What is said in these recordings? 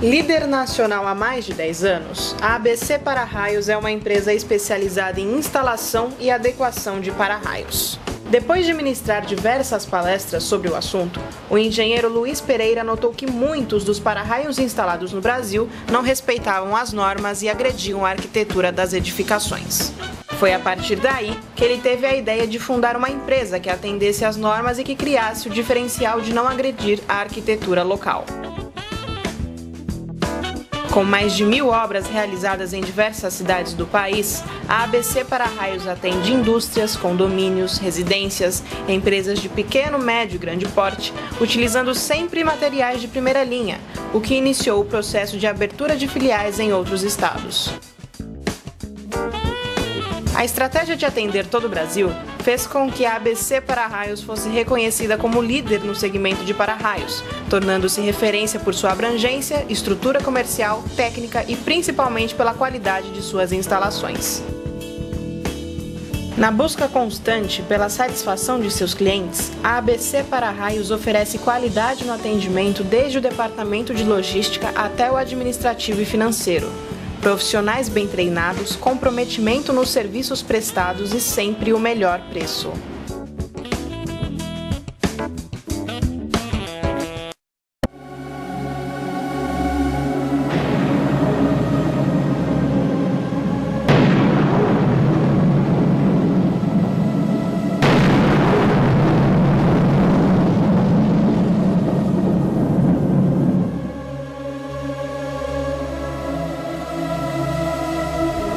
Líder nacional há mais de 10 anos, a ABC Para-Raios é uma empresa especializada em instalação e adequação de para-raios. Depois de ministrar diversas palestras sobre o assunto, o engenheiro Luiz Pereira notou que muitos dos para-raios instalados no Brasil não respeitavam as normas e agrediam a arquitetura das edificações. Foi a partir daí que ele teve a ideia de fundar uma empresa que atendesse às normas e que criasse o diferencial de não agredir a arquitetura local. Com mais de 1.000 obras realizadas em diversas cidades do país, a ABC Para-Raios atende indústrias, condomínios, residências, empresas de pequeno, médio e grande porte, utilizando sempre materiais de primeira linha, o que iniciou o processo de abertura de filiais em outros estados. A estratégia de atender todo o Brasil fez com que a ABC Para-Raios fosse reconhecida como líder no segmento de para-raios, tornando-se referência por sua abrangência, estrutura comercial, técnica e principalmente pela qualidade de suas instalações. Na busca constante pela satisfação de seus clientes, a ABC Para-Raios oferece qualidade no atendimento desde o departamento de logística até o administrativo e financeiro. Profissionais bem treinados, comprometimento nos serviços prestados e sempre o melhor preço.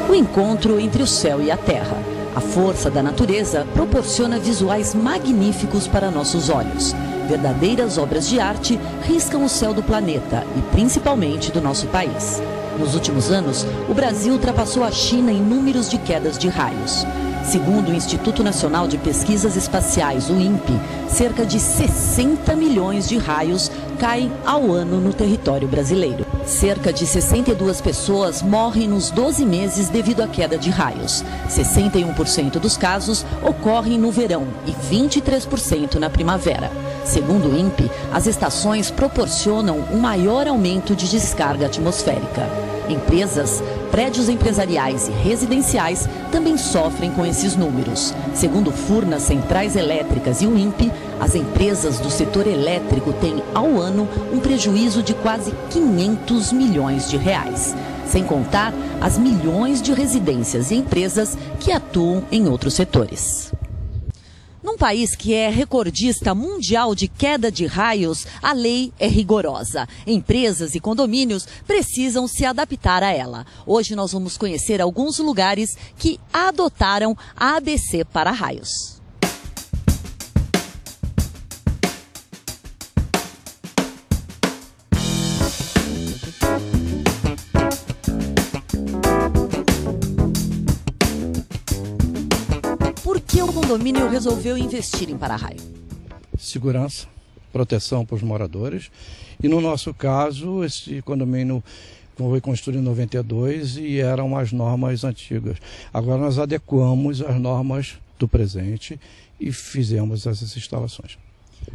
O encontro entre o céu e a terra. A força da natureza proporciona visuais magníficos para nossos olhos. Verdadeiras obras de arte riscam o céu do planeta e principalmente do nosso país. Nos últimos anos, o Brasil ultrapassou a China em números de quedas de raios. Segundo o Instituto Nacional de Pesquisas Espaciais, o INPE, cerca de 60 milhões de raios caem ao ano no território brasileiro. Cerca de 62 pessoas morrem nos 12 meses devido à queda de raios. 61% dos casos ocorrem no verão e 23% na primavera. Segundo o INPE, as estações proporcionam um maior aumento de descarga atmosférica. Empresas, prédios empresariais e residenciais também sofrem com esses números. Segundo Furnas Centrais Elétricas e o INPE, as empresas do setor elétrico têm, ao ano, um prejuízo de quase 500 milhões de reais. Sem contar as milhões de residências e empresas que atuam em outros setores. Num país que é recordista mundial de queda de raios, a lei é rigorosa. Empresas e condomínios precisam se adaptar a ela. Hoje nós vamos conhecer alguns lugares que adotaram a ABC Para-Raios. Por que o condomínio resolveu investir em para-raio? Segurança, proteção para os moradores. E no nosso caso, esse condomínio foi construído em 92 e eram as normas antigas. Agora nós adequamos as normas do presente e fizemos essas instalações.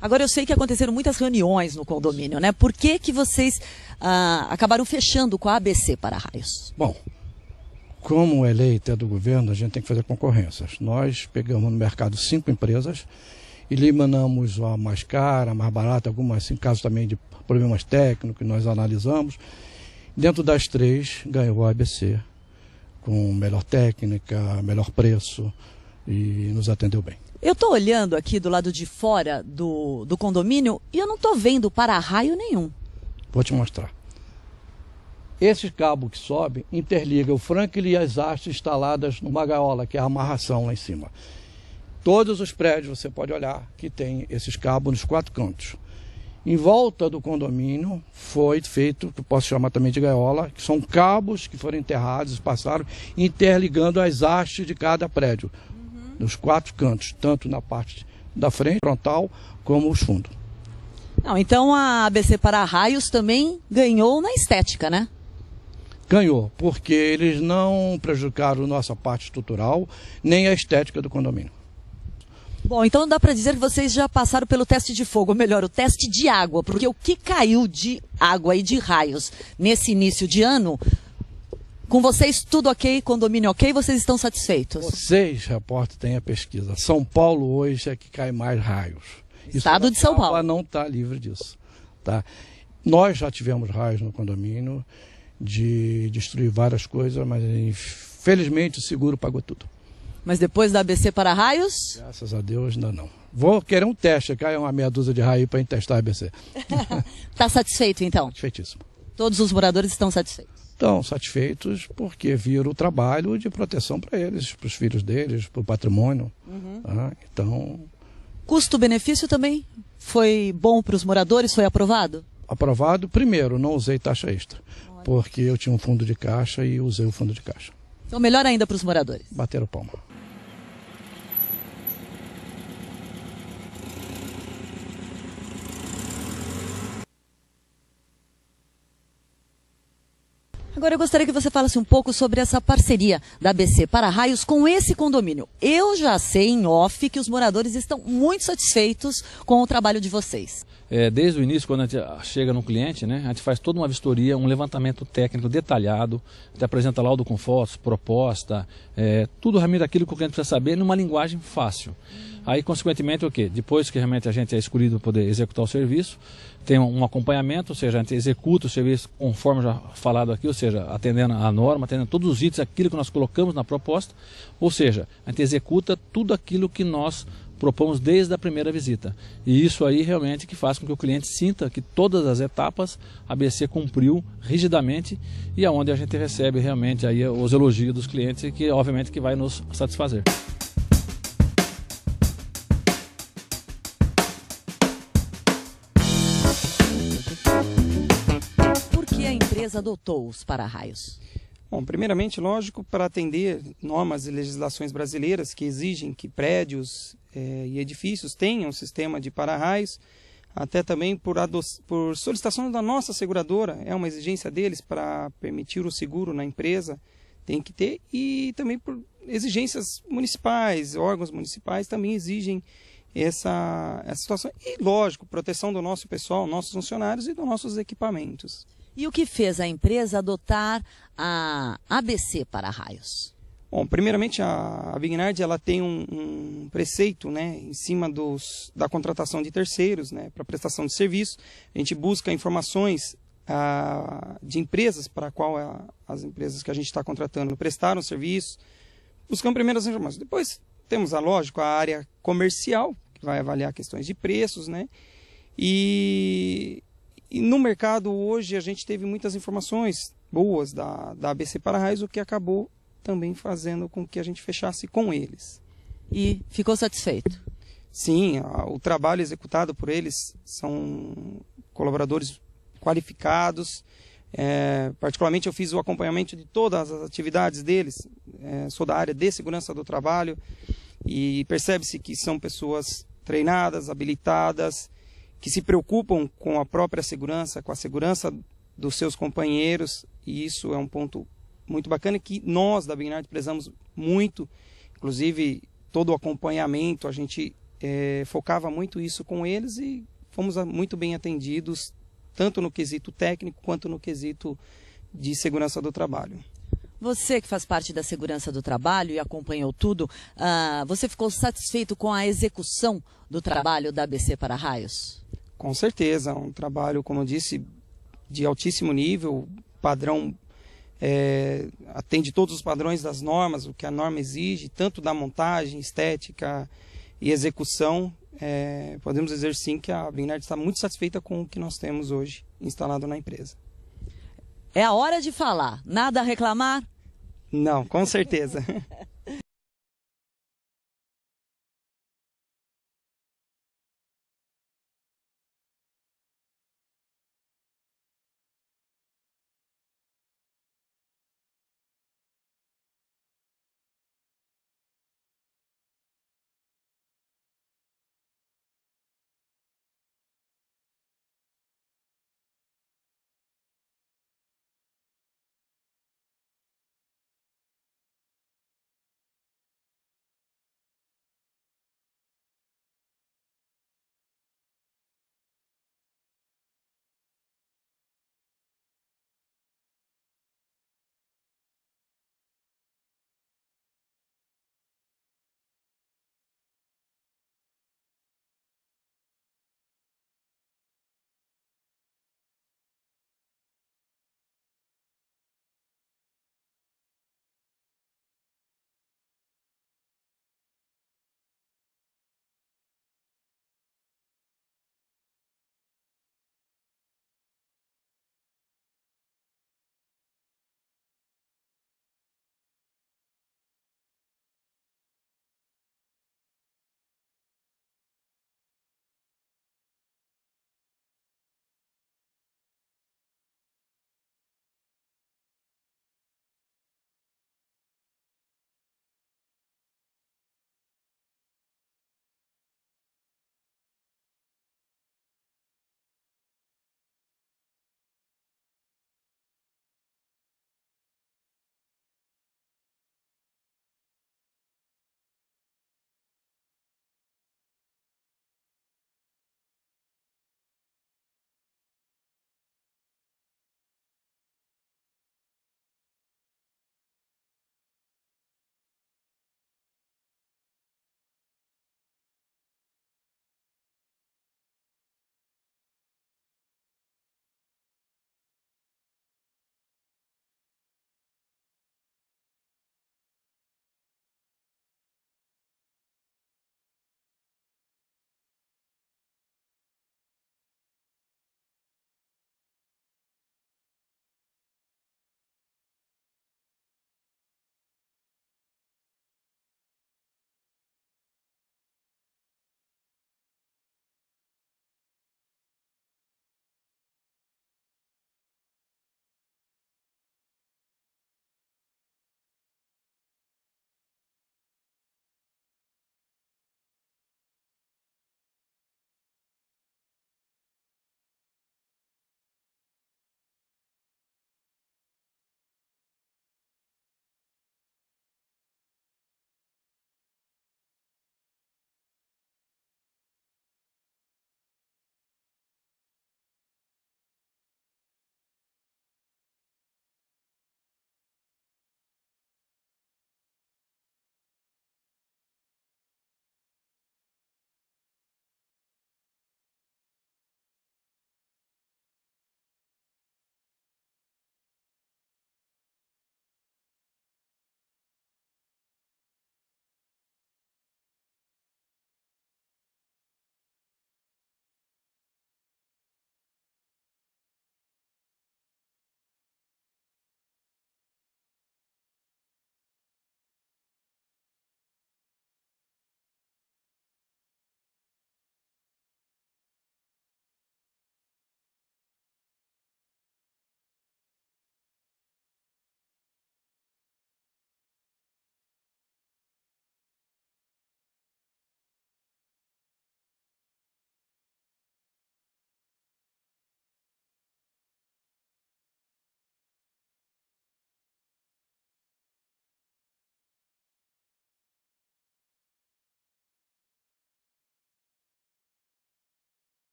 Agora eu sei que aconteceram muitas reuniões no condomínio, né? Por que vocês acabaram fechando com a ABC Para-Raios? Bom, como é lei até do governo, a gente tem que fazer concorrências. Nós pegamos no mercado 5 empresas, eliminamos a mais cara, a mais barata, algumas em casos também de problemas técnicos que nós analisamos. Dentro das 3, ganhou a ABC, com melhor técnica, melhor preço e nos atendeu bem. Eu estou olhando aqui do lado de fora do condomínio e eu não estou vendo para-raio nenhum. Vou te mostrar. Esse cabo que sobe interliga o Franklin e as hastes instaladas numa gaiola, que é a amarração lá em cima. Todos os prédios, você pode olhar, que tem esses cabos nos 4 cantos. Em volta do condomínio foi feito, que eu posso chamar também de gaiola, que são cabos que foram enterrados, passaram, interligando as hastes de cada prédio. Nos 4 cantos, tanto na parte da frente, frontal, como os fundos. Não, então a ABC Para-Raios também ganhou na estética, né? Ganhou, porque eles não prejudicaram nossa parte estrutural, nem a estética do condomínio. Bom, então dá para dizer que vocês já passaram pelo teste de fogo, ou melhor, o teste de água, porque o que caiu de água e de raios nesse início de ano, com vocês tudo ok, condomínio ok, vocês estão satisfeitos? Vocês, repórter, têm a pesquisa. São Paulo hoje é que cai mais raios. Estado de São Paulo. Não está livre disso. Tá? Nós já tivemos raios no condomínio de destruir várias coisas, mas infelizmente o seguro pagou tudo. Mas depois da ABC para raios? Graças a Deus, ainda não. Vou querer um teste, cai uma meia dúzia de raios para testar a ABC. Está satisfeito então? Satisfeitíssimo. Todos os moradores estão satisfeitos? Estão satisfeitos porque viram o trabalho de proteção para eles, para os filhos deles, para o patrimônio. Então... Custo-benefício também foi bom para os moradores? Foi aprovado? Aprovado. Primeiro, não usei taxa extra, porque eu tinha um fundo de caixa e usei o fundo de caixa. Então melhor ainda para os moradores? Bateram palma. Agora eu gostaria que você falasse um pouco sobre essa parceria da ABC para raios com esse condomínio. Eu já sei em off que os moradores estão muito satisfeitos com o trabalho de vocês. Desde o início, quando a gente chega no cliente, né, a gente faz toda uma vistoria, um levantamento técnico detalhado, a gente apresenta laudo com fotos, proposta, tudo realmente aquilo que o cliente precisa saber numa linguagem fácil. Aí, consequentemente, o quê? Depois que realmente a gente é escolhido para poder executar o serviço, tem um acompanhamento, ou seja, a gente executa o serviço conforme já falado aqui, ou seja, atendendo a norma, atendendo todos os itens, aquilo que nós colocamos na proposta, ou seja, a gente executa tudo aquilo que nós propomos desde a primeira visita. E isso aí realmente que faz com que o cliente sinta que todas as etapas a ABC cumpriu rigidamente e aonde a gente recebe realmente aí os elogios dos clientes, que obviamente que vai nos satisfazer. Por que a empresa adotou os para-raios? Bom, primeiramente, lógico, para atender normas e legislações brasileiras que exigem que prédios e edifícios tenham um sistema de para-raios, até também por solicitação da nossa seguradora, é uma exigência deles para permitir o seguro na empresa, tem que ter, e também por exigências municipais, órgãos municipais também exigem essa situação. E, lógico, proteção do nosso pessoal, nossos funcionários e dos nossos equipamentos. E o que fez a empresa adotar a ABC para raios? Bom, primeiramente a Vignard ela tem um preceito, né, em cima da contratação de terceiros, né, para prestação de serviço. A gente busca informações de empresas para qual as empresas que a gente está contratando prestaram serviço. Buscamos primeiro as informações. Depois temos, lógico, a área comercial, que vai avaliar questões de preços, né, e no mercado hoje a gente teve muitas informações boas da ABC para raios, o que acabou também fazendo com que a gente fechasse com eles. E ficou satisfeito? Sim, o trabalho executado por eles são colaboradores qualificados. Particularmente eu fiz o acompanhamento de todas as atividades deles. Sou da área de segurança do trabalho e percebe-se que são pessoas treinadas, habilitadas, que se preocupam com a própria segurança, com a segurança dos seus companheiros, e isso é um ponto muito bacana que nós da Vignard prezamos muito. Inclusive todo o acompanhamento a gente focava muito isso com eles e fomos muito bem atendidos, tanto no quesito técnico quanto no quesito de segurança do trabalho. Você que faz parte da segurança do trabalho e acompanhou tudo, você ficou satisfeito com a execução do trabalho da ABC para raios? Com certeza, um trabalho, como eu disse, de altíssimo nível, padrão, atende todos os padrões das normas, o que a norma exige, tanto da montagem, estética e execução. Podemos dizer sim que a Vignard está muito satisfeita com o que nós temos hoje instalado na empresa. É a hora de falar, nada a reclamar? Não, com certeza.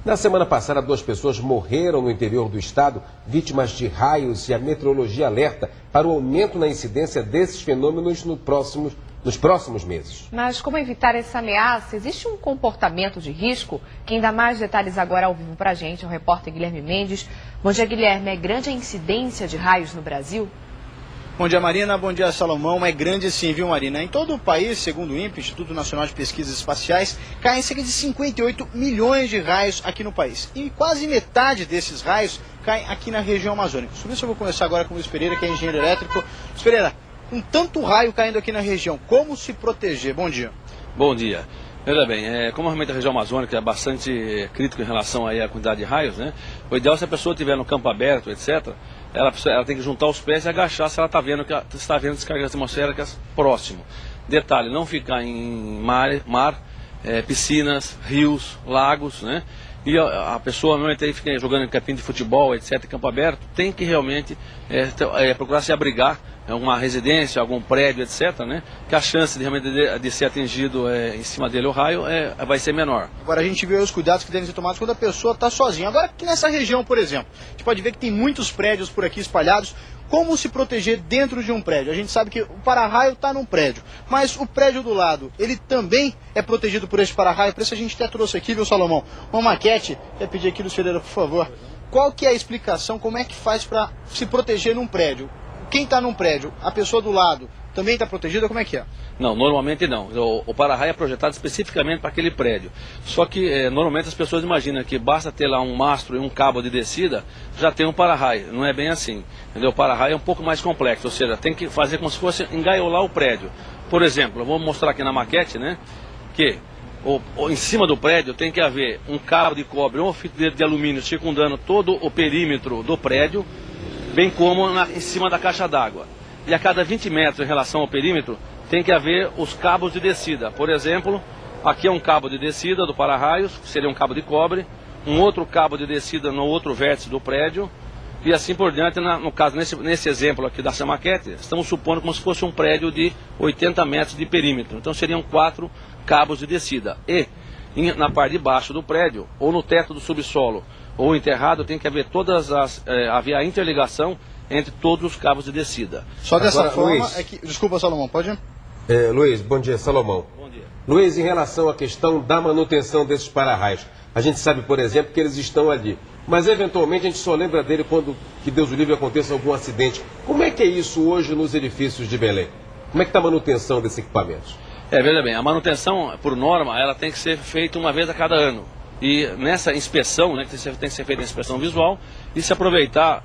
Na semana passada, 2 pessoas morreram no interior do estado, vítimas de raios, e a meteorologia alerta para o aumento na incidência desses fenômenos nos próximos meses. Mas como evitar essa ameaça? Existe um comportamento de risco? Quem dá mais detalhes agora ao vivo para a gente é o repórter Guilherme Mendes. Bom dia, Guilherme. É grande a incidência de raios no Brasil? Bom dia, Marina. Bom dia, Salomão. É grande sim, viu, Marina? Em todo o país, segundo o INPE, Instituto Nacional de Pesquisas Espaciais, caem cerca de 58 milhões de raios aqui no país. E quase metade desses raios caem aqui na região amazônica. Sobre isso eu vou começar agora com o Luiz Pereira, que é engenheiro elétrico. Luiz Pereira, com tanto raio caindo aqui na região, como se proteger? Bom dia. Bom dia. Veja bem, como realmente a região amazônica é bastante crítica em relação aí à quantidade de raios, né? O ideal, se a pessoa estiver no campo aberto, etc., ela tem que juntar os pés e agachar se ela está vendo descargas atmosféricas próximo. Detalhe, não ficar em mar, piscinas, rios, lagos, né? E a pessoa normalmente aí fica jogando em campinho de futebol, etc., em campo aberto, tem que realmente procurar se abrigar em alguma residência, algum prédio, etc., né? Que a chance de realmente de ser atingido em cima dele o raio vai ser menor. Agora a gente vê os cuidados que devem ser tomados quando a pessoa está sozinha. Agora aqui nessa região, por exemplo, a gente pode ver que tem muitos prédios por aqui espalhados. Como se proteger dentro de um prédio? A gente sabe que o para-raio está num prédio, mas o prédio do lado, ele também é protegido por esse para-raio. Por isso a gente até trouxe aqui, viu, Salomão, uma maquete. Quer pedir aqui, Luiz Pereira, por favor. Qual que é a explicação, como é que faz para se proteger num prédio? Quem está num prédio, a pessoa do lado, também está protegida? Como é que é? Não, normalmente não. O para-raio é projetado especificamente para aquele prédio. Só que normalmente as pessoas imaginam que basta ter lá um mastro e um cabo de descida, já tem um para-raio. Não é bem assim. Entendeu? O para-raio é um pouco mais complexo, ou seja, tem que fazer como se fosse engaiolar o prédio. Por exemplo, eu vou mostrar aqui na maquete, né, que em cima do prédio tem que haver um cabo de cobre ou fita de alumínio circundando todo o perímetro do prédio, bem como em cima da caixa d'água. E a cada 20 metros em relação ao perímetro, tem que haver os cabos de descida. Por exemplo, aqui é um cabo de descida do para-raios, que seria um cabo de cobre, um outro cabo de descida no outro vértice do prédio, e assim por diante. No caso, nesse exemplo aqui dessa maquete, estamos supondo como se fosse um prédio de 80 metros de perímetro. Então seriam 4 cabos de descida. E na parte de baixo do prédio, ou no teto do subsolo, ou enterrado, tem que haver haver a interligação entre todos os cabos de descida. Só dessa forma é que... Desculpa, Salomão, pode ir? Luiz, bom dia, Salomão. Bom dia. Luiz, em relação à questão da manutenção desses para-raios, a gente sabe, por exemplo, que eles estão ali, mas eventualmente a gente só lembra dele quando, que Deus o livre, aconteça algum acidente. Como é que é isso hoje nos edifícios de Belém? Como é que está a manutenção desses equipamentos? Veja bem, a manutenção, por norma, ela tem que ser feita uma vez a cada ano. E nessa inspeção, né, que tem que ser feita a inspeção visual, e se aproveitar,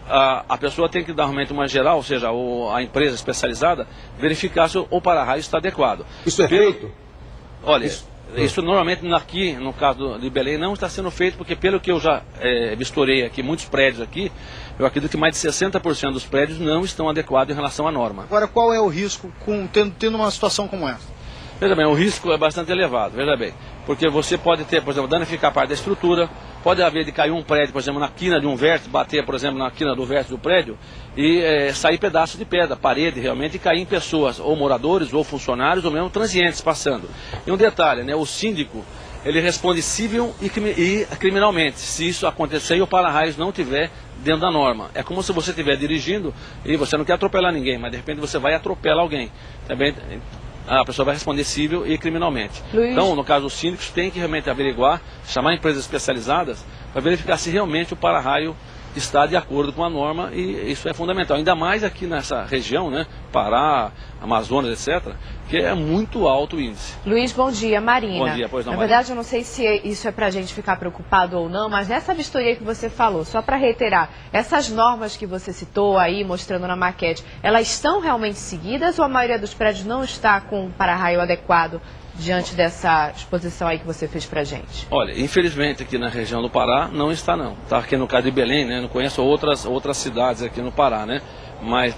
a pessoa tem que dar realmente uma geral, ou seja, a empresa especializada, verificar se o para-raio está adequado. Isso é feito? Olha, isso normalmente aqui, no caso de Belém, não está sendo feito, porque pelo que eu já vistorei aqui, muitos prédios aqui, eu acredito que mais de 60% dos prédios não estão adequados em relação à norma. Agora, qual é o risco tendo uma situação como essa? Veja bem, o risco é bastante elevado, veja bem, porque você pode ter, por exemplo, danificar parte da estrutura, pode haver de cair um prédio, por exemplo, na quina de um vértice, bater, por exemplo, na quina do vértice do prédio e sair pedaços de pedra, parede realmente, e cair em pessoas, ou moradores, ou funcionários, ou mesmo transientes passando. E um detalhe, né, o síndico, ele responde civil e criminalmente, se isso acontecer e o para-raios não estiver dentro da norma. É como se você estiver dirigindo e você não quer atropelar ninguém, mas de repente você vai atropelar alguém. Também a pessoa vai responder civil e criminalmente. Luiz. Então, no caso, os síndicos têm que realmente averiguar, chamar empresas especializadas para verificar se realmente o para-raio está de acordo com a norma, e isso é fundamental. Ainda mais aqui nessa região, né, Pará, Amazonas, etc., que é muito alto o índice. Luiz, bom dia. Marina. Bom dia, pois não, Na verdade, eu não sei se isso é para a gente ficar preocupado ou não, mas nessa vistoria que você falou, só para reiterar, essas normas que você citou aí, mostrando na maquete, elas estão realmente seguidas ou a maioria dos prédios não está com um para-raio adequado diante dessa exposição aí que você fez pra gente? Olha, infelizmente aqui na região do Pará não está não. Está aqui no caso de Belém, né? Não conheço outras cidades aqui no Pará, né? Mas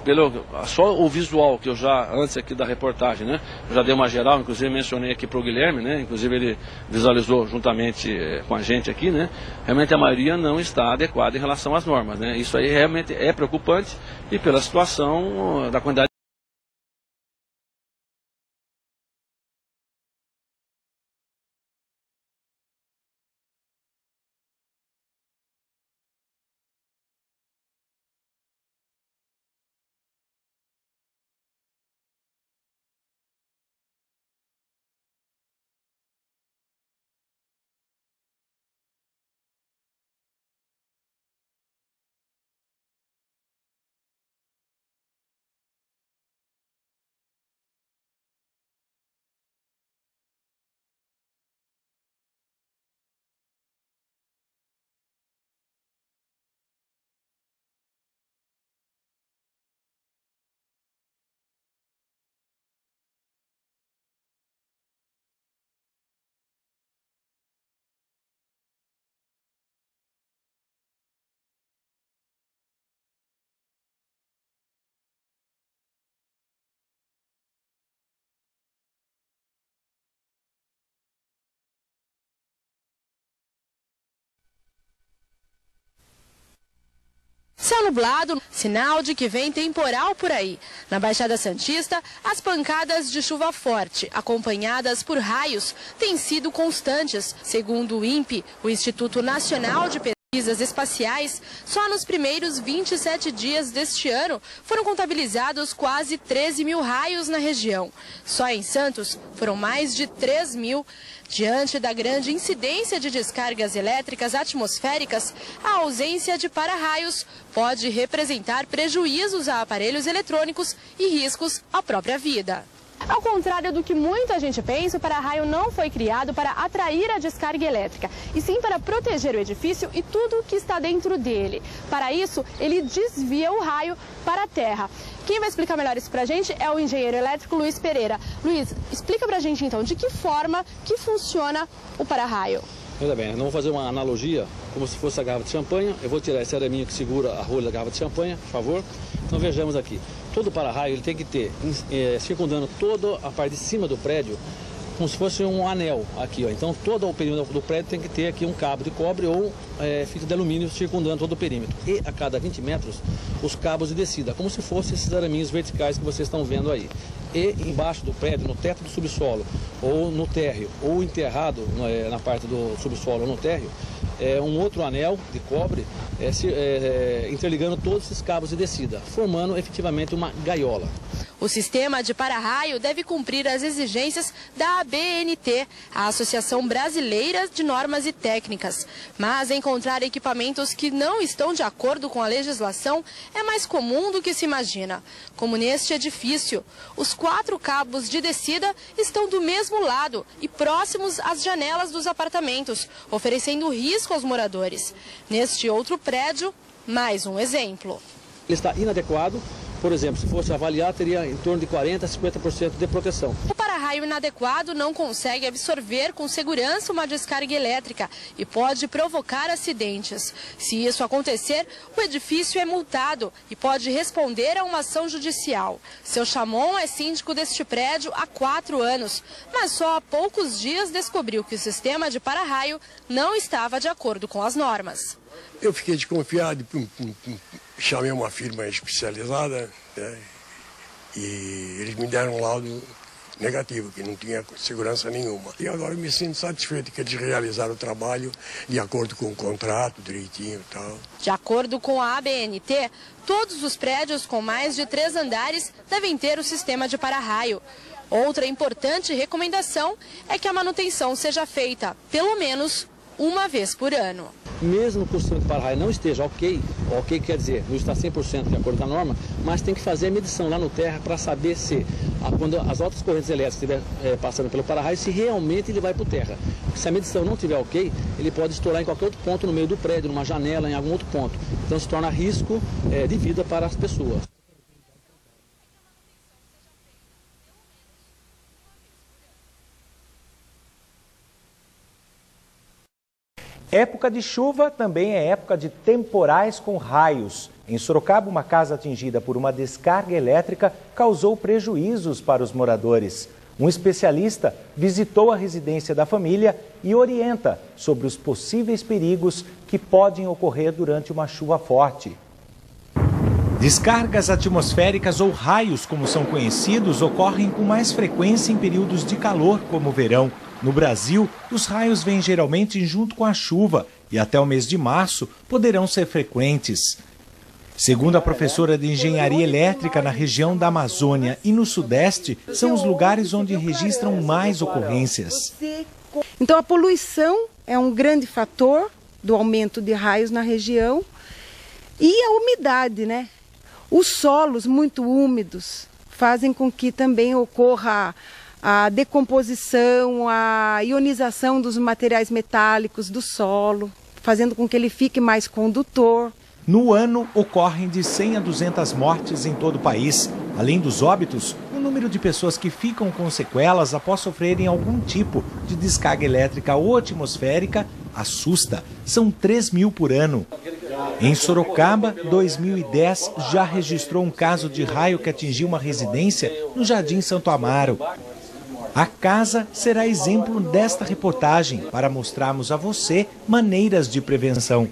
só o visual que eu já, antes aqui da reportagem, né? Eu já dei uma geral, inclusive mencionei aqui para o Guilherme, né? Inclusive ele visualizou juntamente com a gente aqui, né? Realmente a maioria não está adequada em relação às normas, né? Isso aí realmente é preocupante, e pela situação da quantidade Céu nublado, sinal de que vem temporal por aí. Na Baixada Santista, as pancadas de chuva forte, acompanhadas por raios, têm sido constantes. Segundo o INPE, o Instituto Nacional de Pesquisas Espaciais, só nos primeiros 27 dias deste ano foram contabilizados quase 13 mil raios na região. Só em Santos foram mais de 3 mil. Diante da grande incidência de descargas elétricas atmosféricas, a ausência de para-raios pode representar prejuízos a aparelhos eletrônicos e riscos à própria vida. Ao contrário do que muita gente pensa, o para-raio não foi criado para atrair a descarga elétrica, e sim para proteger o edifício e tudo o que está dentro dele. Para isso, ele desvia o raio para a terra. Quem vai explicar melhor isso para a gente é o engenheiro elétrico Luiz Pereira. Luiz, explica para a gente então de que forma que funciona o para-raio. Olha bem, nós vamos fazer uma analogia, como se fosse a garrafa de champanhe. Eu vou tirar esse araminho que segura a rolha da garrafa de champanhe, por favor. Então vejamos aqui. Todo para-raio ele tem que ter, circundando toda a parte de cima do prédio, como se fosse um anel aqui, ó. Então todo o perímetro do prédio tem que ter aqui um cabo de cobre ou fita de alumínio circundando todo o perímetro. E a cada 20 metros, os cabos de descida, como se fossem esses araminhos verticais que vocês estão vendo aí. E embaixo do prédio, no teto do subsolo, ou no térreo, ou enterrado na parte do subsolo ou no térreo, um outro anel de cobre interligando todos esses cabos de descida, formando efetivamente uma gaiola. O sistema de para-raio deve cumprir as exigências da ABNT, a Associação Brasileira de Normas e Técnicas. Mas encontrar equipamentos que não estão de acordo com a legislação é mais comum do que se imagina. Como neste edifício, os 4 cabos de descida estão do mesmo lado e próximos às janelas dos apartamentos, oferecendo risco aos moradores. Neste outro prédio, mais um exemplo. Ele está inadequado. Por exemplo, se fosse avaliar, teria em torno de 40% a 50% de proteção. O para-raio inadequado não consegue absorver com segurança uma descarga elétrica e pode provocar acidentes. Se isso acontecer, o edifício é multado e pode responder a uma ação judicial. Seu Chamon é síndico deste prédio há 4 anos, mas só há poucos dias descobriu que o sistema de para-raio não estava de acordo com as normas. Eu fiquei desconfiado, chamei uma firma especializada, né, e eles me deram um laudo negativo, que não tinha segurança nenhuma. E agora eu me sinto satisfeito que eles realizaram o trabalho de acordo com o contrato, direitinho e tal. De acordo com a ABNT, todos os prédios com mais de 3 andares devem ter o sistema de para-raio. Outra importante recomendação é que a manutenção seja feita, pelo menos, uma vez por ano. Mesmo que o sistema de para-raio não esteja ok quer dizer, não está 100% de acordo com a norma, mas tem que fazer a medição lá no terra para saber se, quando as altas correntes elétricas estiver passando pelo para-raio, se realmente ele vai para o terra. Porque se a medição não estiver ok, ele pode estourar em qualquer outro ponto no meio do prédio, numa janela, em algum outro ponto. Então se torna risco de vida para as pessoas. Época de chuva também é época de temporais com raios. Em Sorocaba, uma casa atingida por uma descarga elétrica causou prejuízos para os moradores. Um especialista visitou a residência da família e orienta sobre os possíveis perigos que podem ocorrer durante uma chuva forte. Descargas atmosféricas ou raios, como são conhecidos, ocorrem com mais frequência em períodos de calor, como o verão. No Brasil, os raios vêm geralmente junto com a chuva e até o mês de março poderão ser frequentes. Segundo a professora de Engenharia Elétrica na região da Amazônia e no Sudeste, são os lugares onde registram mais ocorrências. Então a poluição é um grande fator do aumento de raios na região e a umidade, né? Os solos muito úmidos fazem com que também ocorra a decomposição, a ionização dos materiais metálicos do solo, fazendo com que ele fique mais condutor. No ano, ocorrem de 100 a 200 mortes em todo o país. Além dos óbitos, o número de pessoas que ficam com sequelas após sofrerem algum tipo de descarga elétrica ou atmosférica assusta. São 3 mil por ano. Em Sorocaba, 2010 já registrou um caso de raio que atingiu uma residência no Jardim Santo Amaro. A casa será exemplo desta reportagem para mostrarmos a você maneiras de prevenção.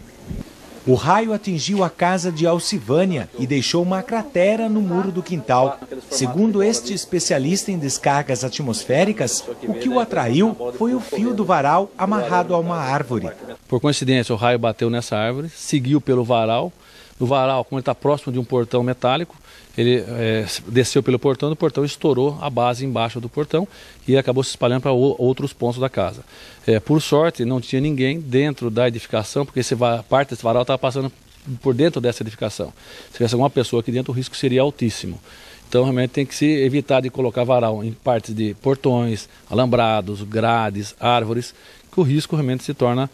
O raio atingiu a casa de Alcivânia e deixou uma cratera no muro do quintal. Segundo este especialista em descargas atmosféricas, o que o atraiu foi o fio do varal amarrado a uma árvore. Por coincidência, o raio bateu nessa árvore, seguiu pelo varal. O varal, como ele está próximo de um portão metálico, ele desceu pelo portão e o portão estourou a base embaixo do portão e acabou se espalhando para outros pontos da casa. Por sorte, não tinha ninguém dentro da edificação, porque parte desse varal estava passando por dentro dessa edificação. Se tivesse alguma pessoa aqui dentro, o risco seria altíssimo. Então, realmente, tem que se evitar de colocar varal em partes de portões, alambrados, grades, árvores, que o risco realmente se torna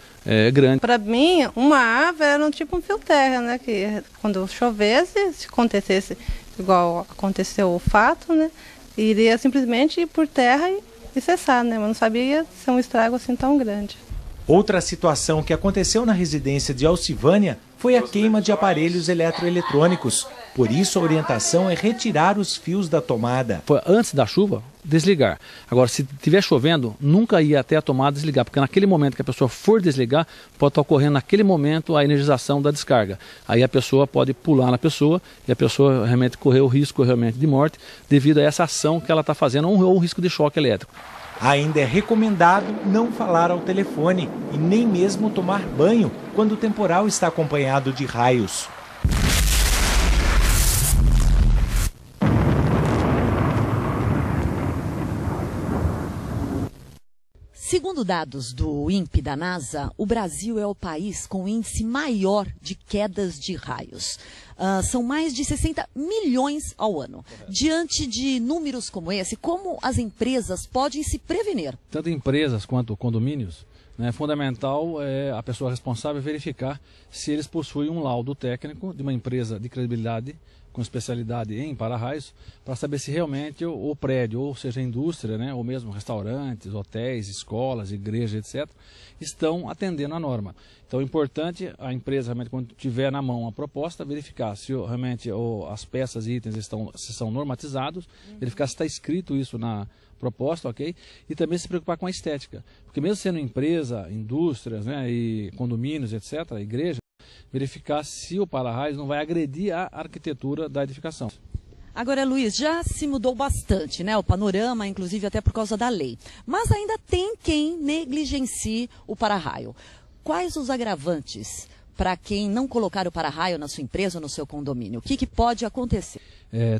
grande. Para mim, uma árvore era tipo um fio-terra, né? Que quando chovesse, se acontecesse igual aconteceu o fato, né? Iria simplesmente ir por terra e cessar, né? Mas não sabia ser um estrago assim tão grande. Outra situação que aconteceu na residência de Alcivânia foi a queima de aparelhos eletroeletrônicos. Por isso, a orientação é retirar os fios da tomada. Antes da chuva, desligar. Agora, se estiver chovendo, nunca ir até a tomada desligar, porque naquele momento que a pessoa for desligar, pode estar ocorrendo naquele momento a energização da descarga. Aí a pessoa pode pular na pessoa e a pessoa realmente correr o risco realmente de morte devido a essa ação que ela está fazendo ou um risco de choque elétrico. Ainda é recomendado não falar ao telefone e nem mesmo tomar banho quando o temporal está acompanhado de raios. Segundo dados do INPE da NASA, o Brasil é o país com o índice maior de quedas de raios. São mais de 60 milhões ao ano. Diante de números como esse, como as empresas podem se prevenir? Tanto empresas quanto condomínios, é fundamental a pessoa responsável verificar se eles possuem um laudo técnico de uma empresa de credibilidade com especialidade em para-raios, para saber se realmente o prédio, ou seja, a indústria, ou mesmo restaurantes, hotéis, escolas, igrejas, etc., estão atendendo a norma. Então é importante a empresa, realmente, quando tiver na mão a proposta, verificar se realmente as peças e itens se são normatizados, verificar se está escrito isso na proposta, ok? E também se preocupar com a estética. Porque mesmo sendo empresa, indústrias, e condomínios, etc., igreja, verificar se o para-raios não vai agredir a arquitetura da edificação. Agora, Luiz, já se mudou bastante, o panorama, inclusive até por causa da lei. Mas ainda tem quem negligencie o para-raio. Quais os agravantes para quem não colocar o para-raio na sua empresa ou no seu condomínio? O que pode acontecer?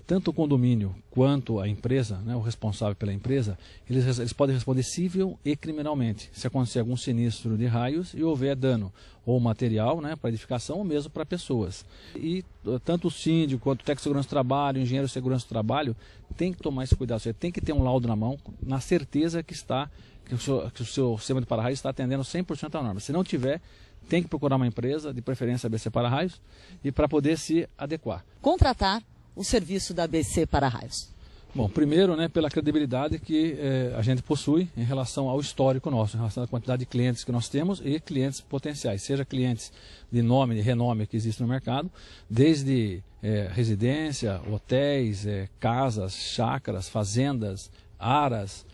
Tanto o condomínio quanto a empresa, o responsável pela empresa, eles podem responder civil e criminalmente, se acontecer algum sinistro de raios e houver dano ou material para edificação ou mesmo para pessoas. E tanto o síndico quanto o técnico de segurança do trabalho, o engenheiro de segurança do trabalho, tem que tomar esse cuidado. Você tem que ter um laudo na mão, na certeza que o seu sistema de para-raios está atendendo 100% à norma. Se não tiver, tem que procurar uma empresa, de preferência ABC Para-Raios, e para poder se adequar. Contratar o serviço da ABC Para-Raios. Bom, primeiro, pela credibilidade que a gente possui em relação ao histórico nosso, em relação à quantidade de clientes que nós temos e clientes potenciais, seja clientes de nome, de renome que existem no mercado, desde residência, hotéis, casas, chácaras, fazendas, aras,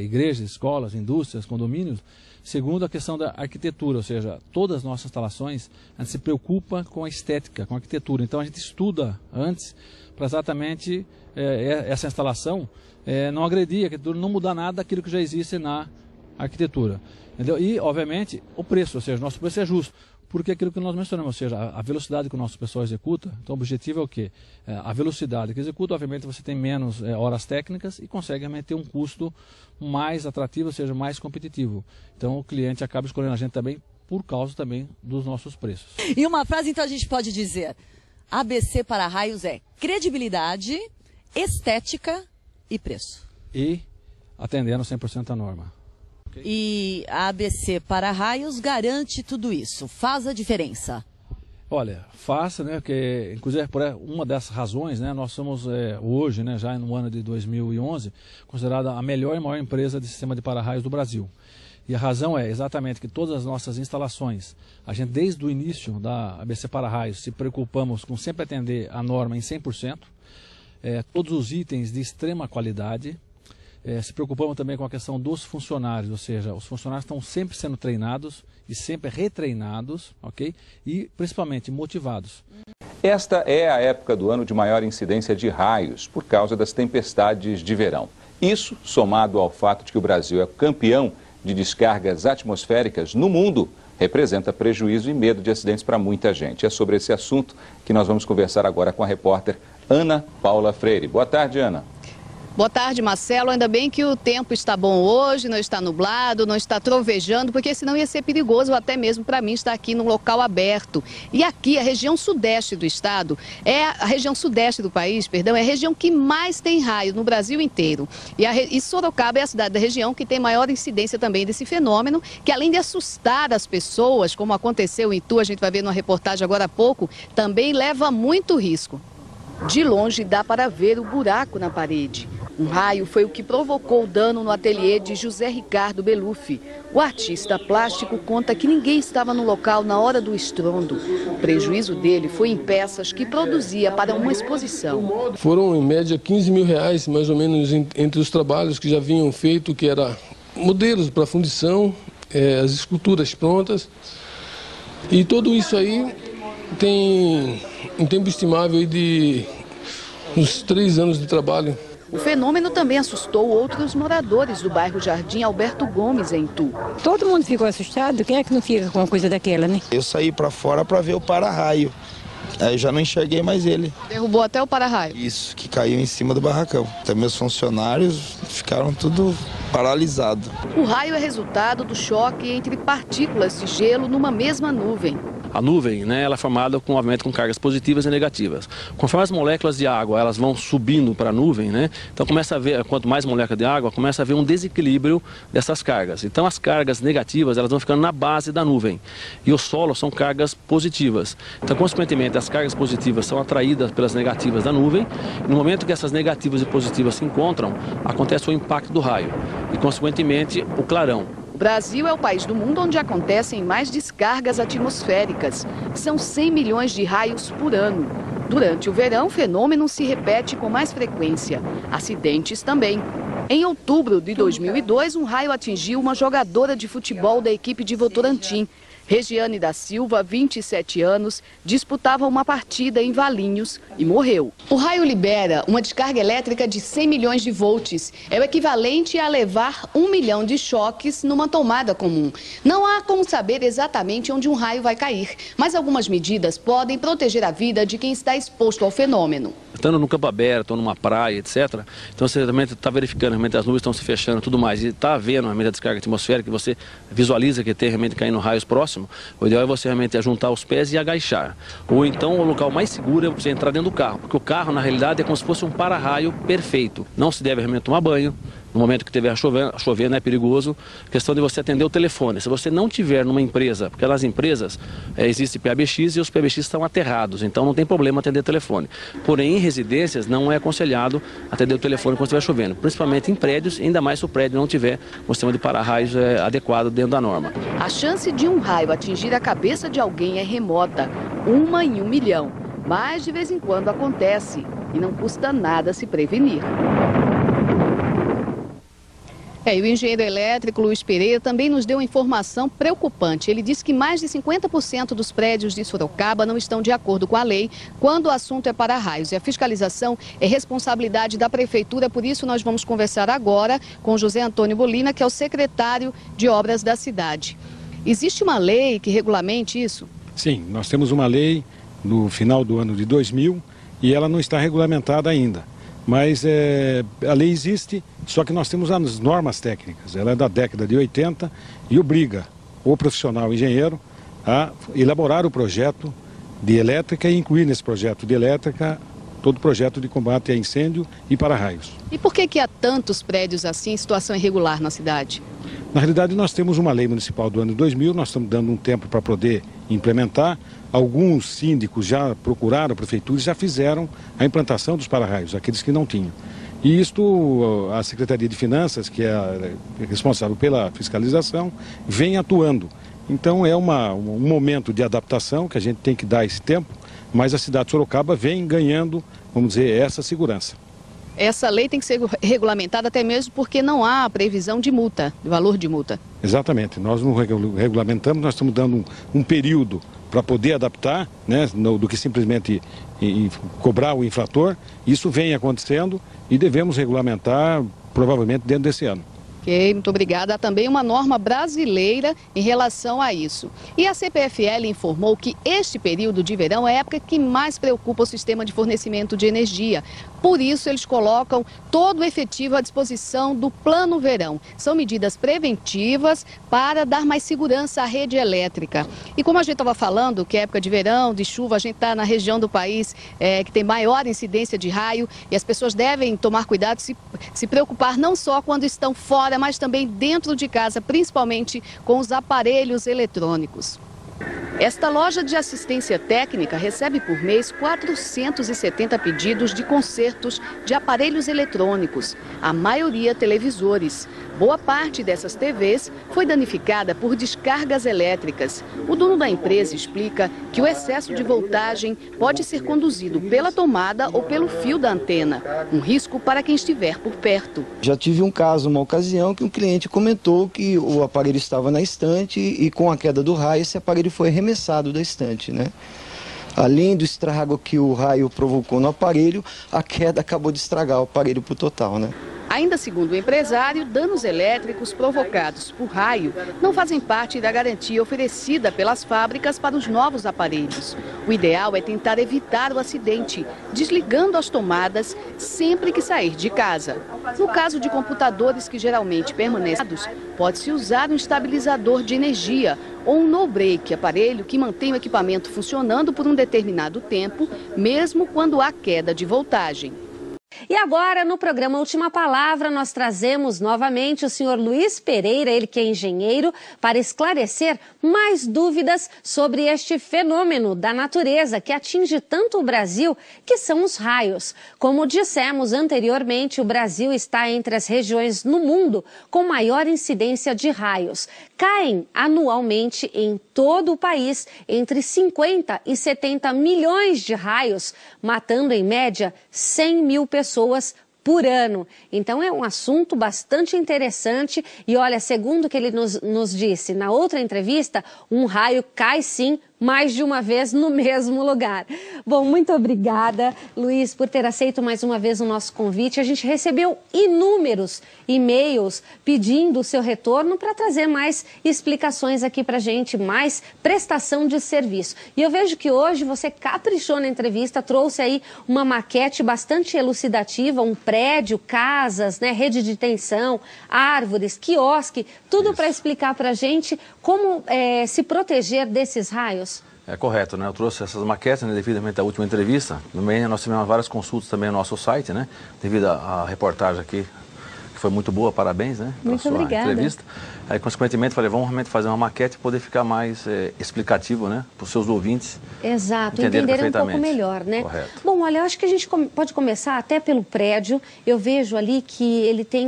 igrejas, escolas, indústrias, condomínios. Segundo, a questão da arquitetura, ou seja, todas as nossas instalações, a gente se preocupa com a estética, com a arquitetura. Então a gente estuda antes para exatamente essa instalação não agredir a arquitetura, não mudar nada daquilo que já existe na arquitetura. Entendeu? E, obviamente, o preço, ou seja, nosso preço é justo. Porque aquilo que nós mencionamos, ou seja, a velocidade que o nosso pessoal executa, então o objetivo é o quê? A velocidade que executa, obviamente você tem menos horas técnicas e consegue realmente ter um custo mais atrativo, ou seja, mais competitivo. Então o cliente acaba escolhendo a gente também por causa também dos nossos preços. E uma frase então a gente pode dizer, ABC Para-Raios é credibilidade, estética e preço. E atendendo 100% à norma. E a ABC Para-Raios garante tudo isso, faz a diferença. Olha, faça, porque inclusive por uma dessas razões, nós somos hoje, já no ano de 2011, considerada a melhor e maior empresa de sistema de para-raios do Brasil. E a razão é exatamente que todas as nossas instalações, a gente desde o início da ABC Para-Raios se preocupamos com sempre atender a norma em 100%, todos os itens de extrema qualidade. Se preocupamos também com a questão dos funcionários, ou seja, os funcionários estão sempre sendo treinados e sempre retreinados, ok? E principalmente motivados. Esta é a época do ano de maior incidência de raios por causa das tempestades de verão. Isso, somado ao fato de que o Brasil é campeão de descargas atmosféricas no mundo, representa prejuízo e medo de acidentes para muita gente. É sobre esse assunto que nós vamos conversar agora com a repórter Ana Paula Freire. Boa tarde, Ana. Boa tarde, Marcelo. Ainda bem que o tempo está bom hoje, não está nublado, não está trovejando, porque senão ia ser perigoso até mesmo para mim estar aqui num local aberto. E aqui, a região sudeste do estado, a região sudeste do país, perdão, é a região que mais tem raio no Brasil inteiro. E Sorocaba é a cidade da região que tem maior incidência também desse fenômeno, que além de assustar as pessoas, como aconteceu em Itu, a gente vai ver numa reportagem agora há pouco, também leva muito risco. De longe dá para ver o buraco na parede. Um raio foi o que provocou o dano no ateliê de José Ricardo Beluffi. O artista plástico conta que ninguém estava no local na hora do estrondo. O prejuízo dele foi em peças que produzia para uma exposição. Foram, em média, 15 mil reais, mais ou menos, entre os trabalhos que já vinham feito, que era modelos para fundição, as esculturas prontas. E tudo isso aí tem um tempo estimável aí de uns 3 anos de trabalho. O fenômeno também assustou outros moradores do bairro Jardim Alberto Gomes, em Itu. Todo mundo ficou assustado, quem é que não fica com uma coisa daquela, né? Eu saí para fora para ver o para-raio, aí já não enxerguei mais ele. Derrubou até o para-raio? Isso, que caiu em cima do barracão. Até meus funcionários ficaram tudo paralisados. O raio é resultado do choque entre partículas de gelo numa mesma nuvem. A nuvem, né, ela é formada com um movimento com cargas positivas e negativas. Conforme as moléculas de água elas vão subindo para a nuvem, né, então começa a ver, quanto mais molécula de água, começa a haver um desequilíbrio dessas cargas. Então as cargas negativas elas vão ficando na base da nuvem e o solo são cargas positivas. Então, consequentemente, as cargas positivas são atraídas pelas negativas da nuvem. E no momento que essas negativas e positivas se encontram, acontece o impacto do raio e, consequentemente, o clarão. O Brasil é o país do mundo onde acontecem mais descargas atmosféricas. São 100 milhões de raios por ano. Durante o verão, o fenômeno se repete com mais frequência. Acidentes também. Em outubro de 2002, um raio atingiu uma jogadora de futebol da equipe de Votorantim. Regiane da Silva, 27 anos, disputava uma partida em Valinhos e morreu. O raio libera uma descarga elétrica de 100 milhões de volts. É o equivalente a levar 1 milhão de choques numa tomada comum. Não há como saber exatamente onde um raio vai cair, mas algumas medidas podem proteger a vida de quem está exposto ao fenômeno. Estando no campo aberto ou numa praia, etc., então você também está verificando, realmente as nuvens estão se fechando e tudo mais, e está havendo realmente a descarga atmosférica, que você visualiza que tem realmente caindo raios próximos, o ideal é você realmente juntar os pés e agachar. Ou então o local mais seguro é você entrar dentro do carro, porque o carro na realidade é como se fosse um para-raio perfeito. Não se deve realmente tomar banho. No momento que estiver chovendo é perigoso. Questão de você atender o telefone. Se você não tiver numa empresa, porque nas empresas existe PABX e os PABX estão aterrados, então não tem problema atender o telefone. Porém, em residências não é aconselhado atender o telefone quando estiver chovendo, principalmente em prédios, ainda mais se o prédio não tiver um sistema de para-raios adequado dentro da norma. A chance de um raio atingir a cabeça de alguém é remota, 1 em 1 milhão. Mas de vez em quando acontece e não custa nada se prevenir. E o engenheiro elétrico Luiz Pereira também nos deu uma informação preocupante. Ele disse que mais de 50% dos prédios de Sorocaba não estão de acordo com a lei quando o assunto é para-raios. E a fiscalização é responsabilidade da prefeitura, por isso nós vamos conversar agora com José Antônio Bolina, que é o secretário de obras da cidade. Existe uma lei que regulamente isso? Sim, nós temos uma lei no final do ano de 2000 e ela não está regulamentada ainda. Mas a lei existe, só que nós temos as normas técnicas. Ela é da década de 80 e obriga o profissional engenheiro a elaborar o projeto de elétrica e incluir nesse projeto de elétrica todo o projeto de combate a incêndio e para-raios. E por que há tantos prédios assim em situação irregular na cidade? Na realidade, nós temos uma lei municipal do ano 2000, nós estamos dando um tempo para poder implementar. Alguns síndicos já procuraram a prefeitura e já fizeram a implantação dos para-raios, aqueles que não tinham. E isto, a Secretaria de Finanças, que é responsável pela fiscalização, vem atuando. Então é um momento de adaptação que a gente tem que dar esse tempo, mas a cidade de Sorocaba vem ganhando, vamos dizer, essa segurança. Essa lei tem que ser regulamentada até mesmo porque não há previsão de multa, de valor de multa. Exatamente. Nós não regulamentamos, nós estamos dando um período para poder adaptar, né, do que simplesmente cobrar o infrator. Isso vem acontecendo e devemos regulamentar provavelmente dentro desse ano. Ok, muito obrigada. Há também uma norma brasileira em relação a isso. E a CPFL informou que este período de verão é a época que mais preocupa o sistema de fornecimento de energia. Por isso, eles colocam todo o efetivo à disposição do Plano Verão. São medidas preventivas para dar mais segurança à rede elétrica. E como a gente estava falando, que é época de verão, de chuva, a gente está na região do país que tem maior incidência de raio e as pessoas devem tomar cuidado, se preocupar não só quando estão fora, mas também dentro de casa, principalmente com os aparelhos eletrônicos. Esta loja de assistência técnica recebe por mês 470 pedidos de consertos de aparelhos eletrônicos, a maioria televisores. Boa parte dessas TVs foi danificada por descargas elétricas. O dono da empresa explica que o excesso de voltagem pode ser conduzido pela tomada ou pelo fio da antena, um risco para quem estiver por perto. Já tive um caso, uma ocasião, que um cliente comentou que o aparelho estava na estante e com a queda do raio esse aparelho foi arremessado da estante, né? Além do estrago que o raio provocou no aparelho, a queda acabou de estragar o aparelho por total, né? Ainda segundo o empresário, danos elétricos provocados por raio não fazem parte da garantia oferecida pelas fábricas para os novos aparelhos. O ideal é tentar evitar o acidente, desligando as tomadas sempre que sair de casa. No caso de computadores que geralmente permanecem ligados, pode-se usar um estabilizador de energia ou um no-break, aparelho que mantém o equipamento funcionando por um determinado tempo, mesmo quando há queda de voltagem. E agora, no programa Última Palavra, nós trazemos novamente o senhor Luiz Pereira, ele que é engenheiro, para esclarecer mais dúvidas sobre este fenômeno da natureza que atinge tanto o Brasil, que são os raios. Como dissemos anteriormente, o Brasil está entre as regiões no mundo com maior incidência de raios. Caem anualmente em todo o país entre 50 e 70 milhões de raios, matando em média 100 mil pessoas por ano. Então é um assunto bastante interessante e olha, segundo o que ele nos disse na outra entrevista, um raio cai sim mais de uma vez no mesmo lugar. Bom, muito obrigada, Luiz, por ter aceito mais uma vez o nosso convite. A gente recebeu inúmeros e-mails pedindo o seu retorno para trazer mais explicações aqui para a gente, mais prestação de serviço. E eu vejo que hoje você caprichou na entrevista, trouxe aí uma maquete bastante elucidativa, um prédio, casas, né, rede de tensão, árvores, quiosque, tudo para explicar para a gente como se proteger desses raios. É correto, né? Eu trouxe essas maquetes, né, devidamente à última entrevista. Também nós tivemos várias consultas também no nosso site, né? Devido à reportagem aqui, que foi muito boa, parabéns, né? Pela muito sua obrigada. Entrevista. Aí, consequentemente, falei, vamos realmente fazer uma maquete para poder ficar mais explicativo, né? Para os seus ouvintes. Exato, entenderem um pouco melhor, né? Correto. Bom, olha, eu acho que a gente pode começar até pelo prédio. Eu vejo ali que ele tem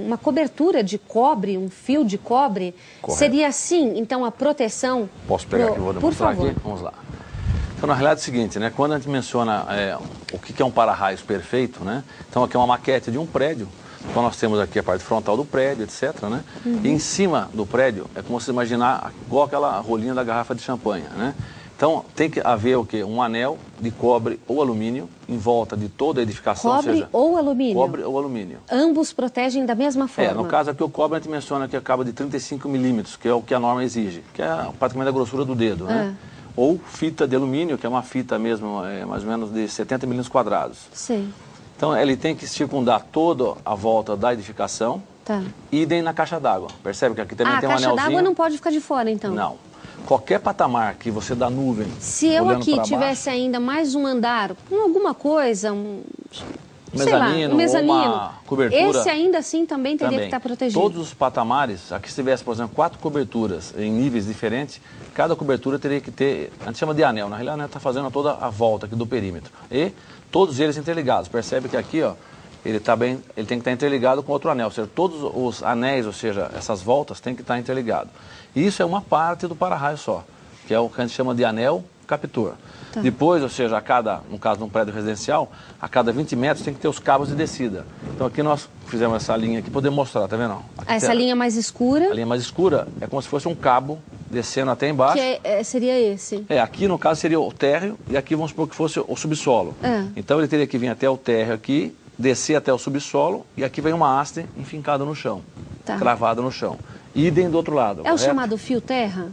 uma cobertura de cobre, um fio de cobre. Correto. Seria assim, então, a proteção? Posso pegar aqui, vou demonstrar por favor. aqui? Vamos lá. Então, na realidade é o seguinte, né? Quando a gente menciona o que é um para-raios perfeito, né? Então, aqui é uma maquete de um prédio. Então, nós temos aqui a parte frontal do prédio, etc, né? Uhum. E em cima do prédio, é como você imaginar igual aquela rolinha da garrafa de champanhe, né? Então, tem que haver o quê? Um anel de cobre ou alumínio em volta de toda a edificação. Cobre ou seja, ou alumínio? Cobre ou alumínio. Ambos protegem da mesma forma? No caso aqui o cobre a gente menciona que acaba de 35 milímetros, que é o que a norma exige, que é praticamente a grossura do dedo, né? Ou fita de alumínio, que é uma fita mesmo, mais ou menos de 70 milímetros quadrados. Sim. Então, ele tem que circundar toda a volta da edificação, tá. Idem na caixa d'água. Percebe que aqui também tem um anelzinho. A caixa d'água não pode ficar de fora, então? Não. Qualquer patamar que você dá nuvem, se eu aqui tivesse baixo, ainda mais um andar, com alguma coisa, mezanino, mezanino, ou uma cobertura. Esse ainda assim também teria que estar protegido. Todos os patamares, aqui se tivesse, por exemplo, 4 coberturas em níveis diferentes, cada cobertura teria que ter, a gente chama de anel, na realidade está fazendo toda a volta aqui do perímetro. E todos eles interligados. Percebe que aqui, ó, ele tem que estar interligado com outro anel, ou seja, todos os anéis, ou seja, essas voltas, tem que estar interligados. E isso é uma parte do para-raio só, que é o que a gente chama de anel captor. Tá. Depois, ou seja, no caso de um prédio residencial, a cada 20 metros tem que ter os cabos de descida. Então aqui nós fizemos essa linha aqui, podemos mostrar, tá vendo? Aqui essa linha mais escura? A linha mais escura é como se fosse um cabo descendo até embaixo. Que seria esse? Aqui no caso seria o térreo e aqui vamos supor que fosse o subsolo. Então ele teria que vir até o térreo aqui, descer até o subsolo e aqui vem uma haste enfincada no chão, cravada no chão. Idem do outro lado. É correto? O chamado fio terra?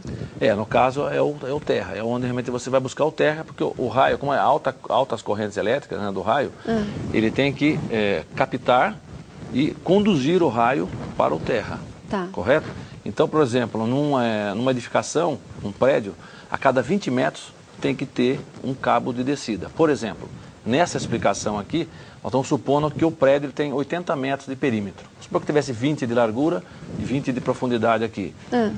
No caso é o terra, é onde realmente você vai buscar o terra, porque o raio, como é altas correntes elétricas, né, do raio, ele tem que captar e conduzir o raio para o terra, correto? Então, por exemplo, numa edificação, um prédio, a cada 20 metros tem que ter um cabo de descida. Por exemplo, nessa explicação aqui, nós estamos supondo que o prédio tem 80 metros de perímetro. Vamos supor que tivesse 20 de largura e 20 de profundidade aqui.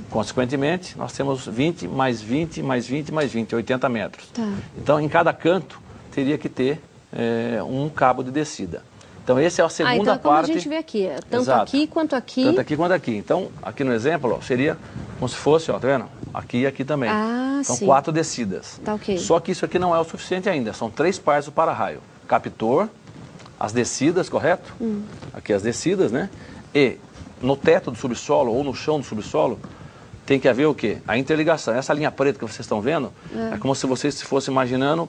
Consequentemente, nós temos 20 mais 20 mais 20 mais 20, 80 metros. Então, em cada canto, teria que ter um cabo de descida. Então, essa é a segunda então, como parte. A gente vê aqui, tanto Exato. Aqui quanto aqui. Tanto aqui quanto aqui. Então, aqui no exemplo, ó, seria como se fosse, ó, tá vendo? Aqui e aqui também. São 4 descidas. Tá ok. Só que isso aqui não é o suficiente ainda. São 3 partes do para-raio. Captor, as descidas, correto? Aqui as descidas, né? E no teto do subsolo ou no chão do subsolo, tem que haver o quê? A interligação. Essa linha preta que vocês estão vendo, é como se vocês fossem imaginando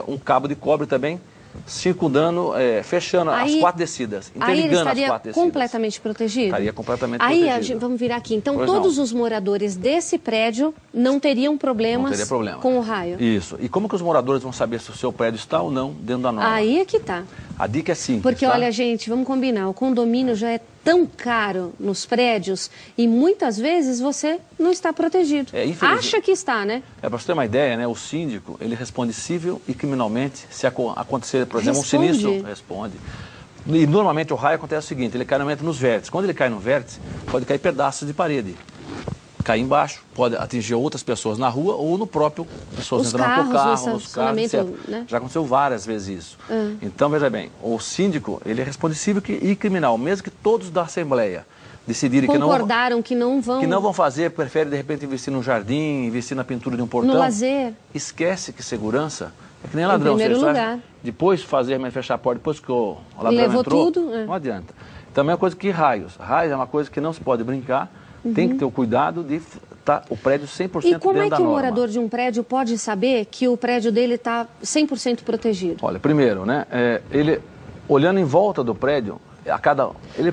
um cabo de cobre também, circundando, fechando as 4 descidas, interligando as 4 descidas. Completamente protegido? Estaria completamente protegido. Aí, vamos virar aqui. Então, todos os moradores desse prédio não teriam problemas com o raio? Isso. E como que os moradores vão saber se o seu prédio está ou não dentro da norma? Aí é que tá. A dica é simples. Porque, olha, gente, vamos combinar, o condomínio já é tão caro nos prédios e muitas vezes você não está protegido. Acha que está, né? Para você ter uma ideia, né, o síndico, ele responde civil e criminalmente se acontecer, por exemplo, um sinistro. Responde. E normalmente o raio acontece o seguinte, ele cai normalmente nos vértices. Quando ele cai no vértice, pode cair pedaços de parede. Cair embaixo, pode atingir outras pessoas na rua ou no próprio, pessoas entrando no carro, nos carros, etc. Né? Já aconteceu várias vezes isso. Então, veja bem, o síndico, ele é responde civil e criminal, mesmo que todos da Assembleia decidirem concordaram que não vão fazer, prefere de repente investir num jardim, investir na pintura de um portão. No lazer. Esquece que segurança é que nem ladrão. Em primeiro lugar. Depois fazer, mas fechar a porta, depois que o ladrão levou entrou, tudo, não adianta. Também é uma coisa que raios. Raios é uma coisa que não se pode brincar, tem que ter o cuidado de estar o prédio 100% dentro da norma. E como é que o morador de um prédio pode saber que o prédio dele está 100% protegido? Olha, primeiro, né, ele olhando em volta do prédio,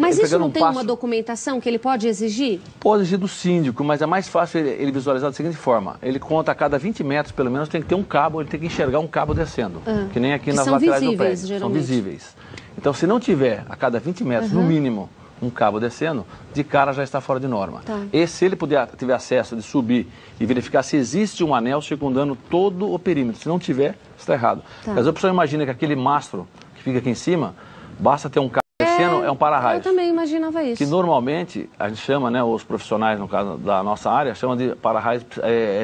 mas isso não tem uma documentação que ele pode exigir? Pode exigir do síndico, mas é mais fácil ele visualizar da seguinte forma. Ele conta a cada 20 metros, pelo menos, tem que ter um cabo, ele tem que enxergar um cabo descendo. Que nem aqui nas laterais do prédio. Geralmente. São visíveis. Então, se não tiver a cada 20 metros, no mínimo, um cabo descendo, de cara já está fora de norma. E se ele tiver acesso de subir e verificar se existe um anel circundando todo o perímetro. Se não tiver, está errado. Mas a pessoa imagina que aquele mastro que fica aqui em cima, basta ter um cabo descendo, é um para-raios. Eu também imaginava isso. Que normalmente, a gente chama, né, os profissionais, no caso da nossa área, chamam de para-raios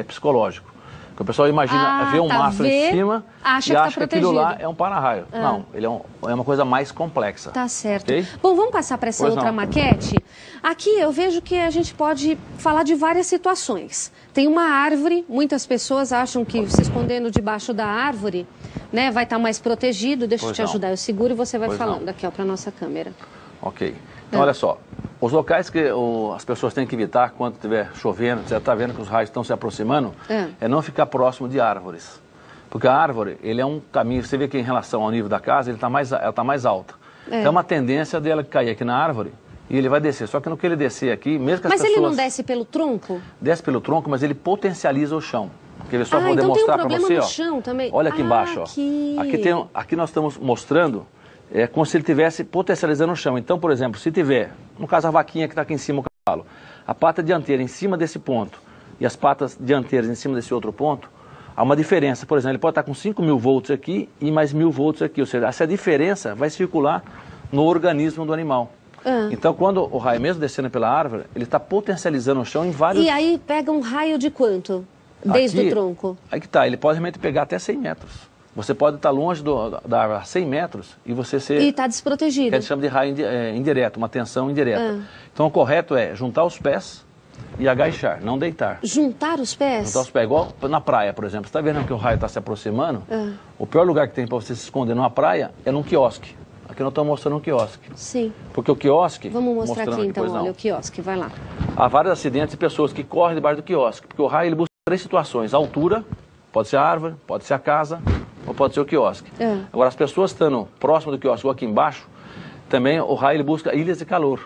psicológico. Que o pessoal imagina, vê um mastro em cima e acha que aquilo lá é um para-raio. Não, ele é uma coisa mais complexa. Tá certo. Okay? Bom, vamos passar para essa outra maquete. Aqui eu vejo que a gente pode falar de várias situações. Tem uma árvore, muitas pessoas acham que se escondendo debaixo da árvore, né, vai estar mais protegido. Deixa eu te ajudar, eu seguro e você vai falando aqui, ó, para nossa câmera. Ok. Então, olha só. Os locais que as pessoas têm que evitar quando estiver chovendo, você está vendo que os raios estão se aproximando, é não ficar próximo de árvores. Porque a árvore, ele é um caminho, você vê que em relação ao nível da casa, ela está mais alta. É uma tendência dela cair aqui na árvore e ele vai descer. Só que no que ele descer aqui, mesmo que as pessoas... Mas ele não desce pelo tronco? Desce pelo tronco, mas ele potencializa o chão. Quer ver só então demonstrar para você? Tem um problema no chão também. Olha aqui embaixo. Ó. Aqui nós estamos mostrando... É como se ele estivesse potencializando o chão. Então, por exemplo, se tiver, no caso a vaquinha que está aqui em cima, o cavalo, a pata dianteira em cima desse ponto e as patas dianteiras em cima desse outro ponto, há uma diferença. Por exemplo, ele pode estar com 5.000 volts aqui e mais 1.000 volts aqui. Ou seja, essa diferença vai circular no organismo do animal. Então, quando o raio, mesmo descendo pela árvore, ele está potencializando o chão em vários... E aí pega um raio de quanto? Desde o tronco? Aí que está, ele pode realmente pegar até 100 metros. Você pode estar longe da árvore a 100 metros e você ser... E está desprotegido. Que a gente chama de raio indireto, uma tensão indireta. Então, o correto é juntar os pés e agachar, não deitar. Juntar os pés? Juntar os pés, igual na praia, por exemplo. Você está vendo que o raio está se aproximando? O pior lugar que tem para você se esconder numa praia é num quiosque. Aqui nós estamos mostrando um quiosque. Sim. Porque o quiosque... Vamos mostrar aqui então, olha, o quiosque, vai lá. Há vários acidentes de pessoas que correm debaixo do quiosque, porque o raio ele busca 3 situações. A altura, pode ser a árvore, pode ser a casa, ou pode ser o quiosque. Agora, as pessoas estando próximo do quiosque ou aqui embaixo, também o raio ele busca ilhas de calor.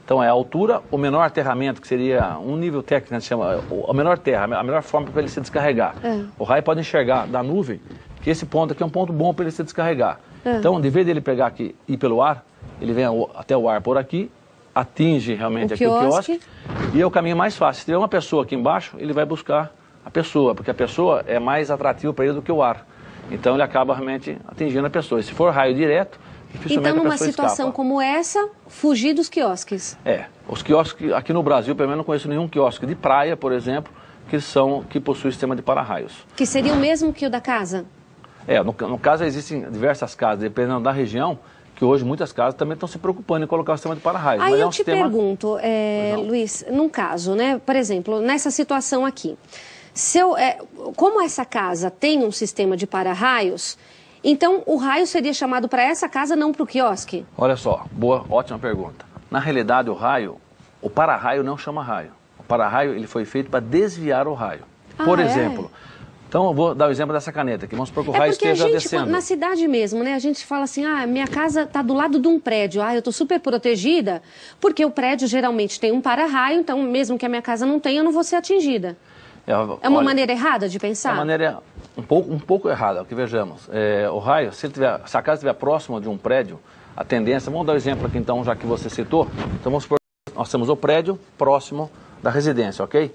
Então é a altura, o menor aterramento, que seria um nível técnico que a gente chama, a menor terra, a melhor forma para ele se descarregar. O raio pode enxergar da nuvem que esse ponto aqui é um ponto bom para ele se descarregar. Então, de vez dele pegar aqui e ir pelo ar, ele vem até o ar por aqui, atinge realmente aqui o quiosque, e é o caminho mais fácil. Se tiver uma pessoa aqui embaixo, ele vai buscar a pessoa, porque a pessoa é mais atrativa para ele do que o ar. Então ele acaba realmente atingindo a pessoa. E se for raio direto, dificilmente então, a numa pessoa situação escapa. como essa, fugir dos quiosques. Os quiosques, aqui no Brasil, pelo menos não conheço nenhum quiosque de praia, por exemplo, que possui sistema de para-raios. Que seria o mesmo que o da casa? No caso existem diversas casas, dependendo da região, que hoje muitas casas também estão se preocupando em colocar o sistema de para-raios. Aí eu te pergunto, Luiz, num caso, né, por exemplo, nessa situação aqui, como essa casa tem um sistema de para-raios, então o raio seria chamado para essa casa, não para o quiosque? Olha só, ótima pergunta. Na realidade, o para-raio não chama raio. O para-raio ele foi feito para desviar o raio. Por exemplo... Então, eu vou dar o exemplo dessa caneta aqui. Vamos supor que o raio esteja descendo. Na cidade mesmo, né? A gente fala assim, minha casa está do lado de um prédio. Eu estou super protegida, porque o prédio geralmente tem um para-raio, então mesmo que a minha casa não tenha, eu não vou ser atingida. É uma maneira errada de pensar? É uma maneira um pouco errada, que vejamos. O raio, se a casa estiver próxima de um prédio, a tendência... Vamos dar o exemplo aqui então, já que você citou. Então, vamos supor que nós temos o prédio próximo da residência, ok?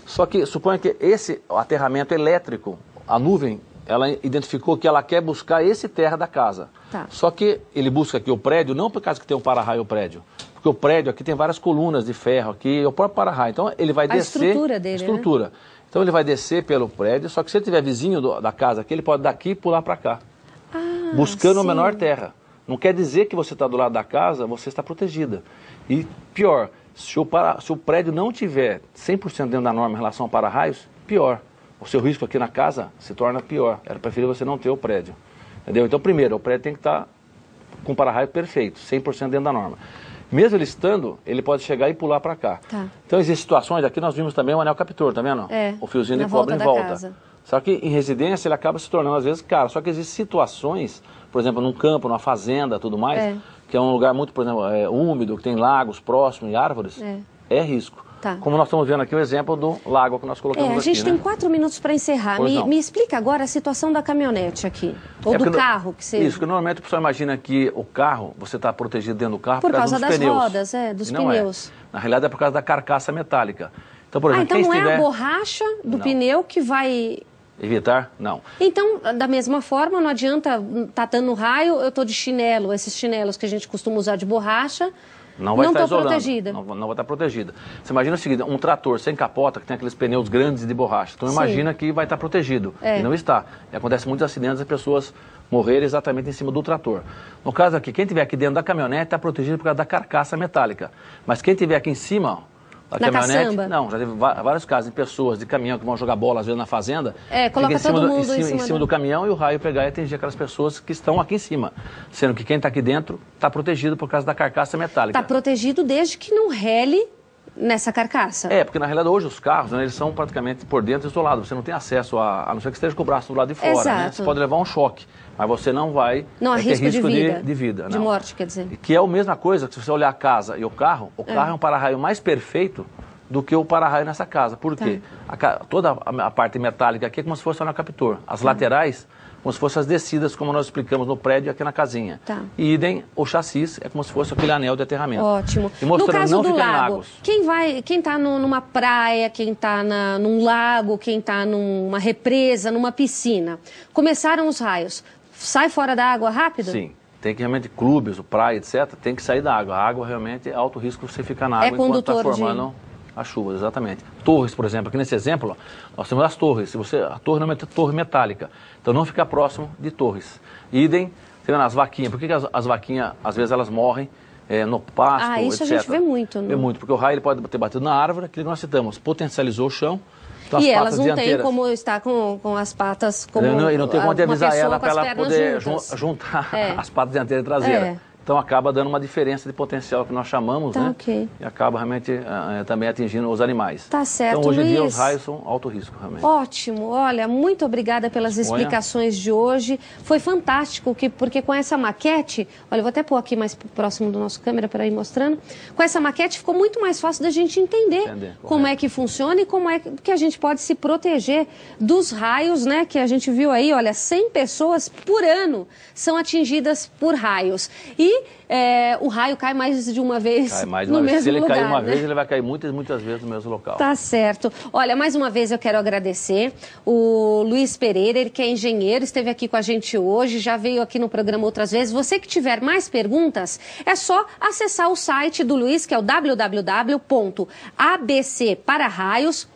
Só que suponha que esse aterramento elétrico, a nuvem, ela identificou que ela quer buscar esse terra da casa. Só que ele busca aqui o prédio, não por causa que tem um para-raio o prédio, porque o prédio aqui tem várias colunas de ferro aqui, é o próprio para-raio. Então ele vai descer... A estrutura dele, né? Então ele vai descer pelo prédio, só que se ele tiver vizinho da casa aqui, ele pode daqui pular para cá, buscando a menor terra. Não quer dizer que você está do lado da casa, você está protegida. E pior... Se o prédio não tiver 100% dentro da norma em relação ao para-raios, pior. O seu risco aqui na casa se torna pior. Era preferível você não ter o prédio. Entendeu? Então, primeiro, o prédio tem que estar com o para-raio perfeito, 100% dentro da norma. Mesmo ele estando, ele pode chegar e pular para cá. Então, existem situações, aqui nós vimos também o anel captor, tá vendo? O fiozinho de cobre em volta. Casa. Só que em residência ele acaba se tornando, às vezes, caro. Só que existem situações, por exemplo, num campo, numa fazenda, tudo mais... que é um lugar muito, por exemplo, úmido, que tem lagos próximos e árvores, é risco. Como nós estamos vendo aqui o exemplo do lago que nós colocamos aqui. A gente tem 4 minutos para encerrar. Me explica agora a situação da caminhonete aqui, ou do carro. Que você... Isso, porque normalmente o pessoal imagina que o carro, você está protegido dentro do carro por causa das pneus. Rodas, dos pneus. Na realidade é por causa da carcaça metálica. Então, por exemplo, então não é a borracha do pneu que vai... Evitar? Não. Então, da mesma forma, não adianta estar dando raio, eu estou de chinelo, esses chinelos que a gente costuma usar de borracha, não vai estar isolando, protegida. Não vai estar protegida. Você imagina o seguinte, um trator sem capota, que tem aqueles pneus grandes de borracha, então imagina que vai estar protegido, e não está. E acontece muitos acidentes, as pessoas morrerem exatamente em cima do trator. No caso aqui, quem estiver aqui dentro da caminhonete está protegido por causa da carcaça metálica, mas quem estiver aqui em cima... A caminhonete, caçamba. Não, já teve vários casos de pessoas de caminhão que vão jogar bola, às vezes, na fazenda. Coloca todo mundo em cima do caminhão e o raio pegar e atingir aquelas pessoas que estão aqui em cima. Sendo que quem está aqui dentro está protegido por causa da carcaça metálica. Está protegido desde que não rele nessa carcaça. Porque na realidade hoje os carros, né, eles são praticamente por dentro isolados. Você não tem acesso a não ser que esteja com o braço do lado de fora. Né? Você pode levar um choque, mas você não vai ter risco de vida. De morte, quer dizer. Que é a mesma coisa que se você olhar a casa e o carro é um para-raio mais perfeito do que o para-raio nessa casa. Por quê? Toda a parte metálica aqui é como se fosse o anel captor. As laterais, como se fossem as descidas, como nós explicamos no prédio aqui na casinha. E idem, o chassi é como se fosse aquele anel de aterramento. Ótimo. E mostrando no caso não do ficar lago, em lagos. Quem está numa praia, quem está num lago, quem está numa represa, numa piscina, começaram os raios, sai fora da água rápido? Sim. Tem que realmente, clubes, praia, etc., tem que sair da água. A água realmente é alto risco você ficar na água enquanto está formando as chuvas, exatamente. Torres, por exemplo, aqui nesse exemplo, nós temos as torres. A torre não é torre metálica, então não ficar próximo de torres. Idem, você vê as vaquinhas, por que as vaquinhas, às vezes, elas morrem no pasto, isso etc. a gente vê muito. Vê muito, porque o raio ele pode ter batido na árvore, aquilo que nós citamos, potencializou o chão. Então, e elas não têm como estar com as patas como e não tem como avisar ela para ela poder juntar as patas dianteira e traseira. Então acaba dando uma diferença de potencial que nós chamamos, né? Okay. E acaba realmente também atingindo os animais. Tá certo, então hoje em Luiz, dia os raios são alto risco, realmente. Ótimo, olha, muito obrigada pelas explicações de hoje. Foi fantástico, porque com essa maquete, olha, eu vou até pôr aqui mais próximo do nosso câmera para ir mostrando. Com essa maquete ficou muito mais fácil da gente entender como é que funciona e como é que a gente pode se proteger dos raios, né? Que a gente viu aí, olha, 100 pessoas por ano são atingidas por raios. E o raio cai mais de uma vez no mesmo lugar. Se ele cair uma vez, ele vai cair muitas vezes no mesmo local. Tá certo. Olha, mais uma vez eu quero agradecer o Luiz Pereira, ele que é engenheiro, esteve aqui com a gente hoje, já veio aqui no programa outras vezes. Você que tiver mais perguntas, é só acessar o site do Luiz, que é o www.abcpararaios.com.br.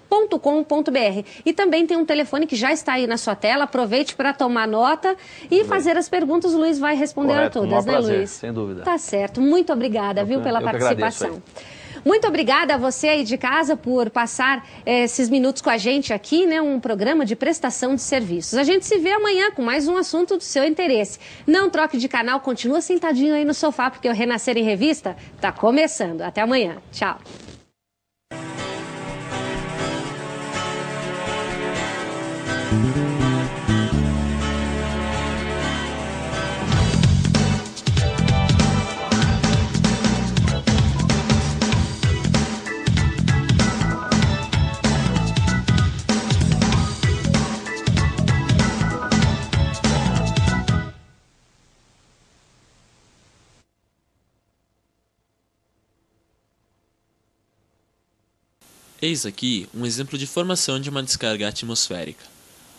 E também tem um telefone que já está aí na sua tela, aproveite para tomar nota e fazer as perguntas, o Luiz vai responder a todas, né, prazer, Luiz? Sem dúvida. Tá certo, muito obrigada, viu, pela participação. Muito obrigada a você aí de casa por passar esses minutos com a gente aqui, né? Um programa de prestação de serviços. A gente se vê amanhã com mais um assunto do seu interesse. Não troque de canal, continua sentadinho aí no sofá, porque o Renascer em Revista está começando. Até amanhã. Tchau. Eis aqui um exemplo de formação de uma descarga atmosférica.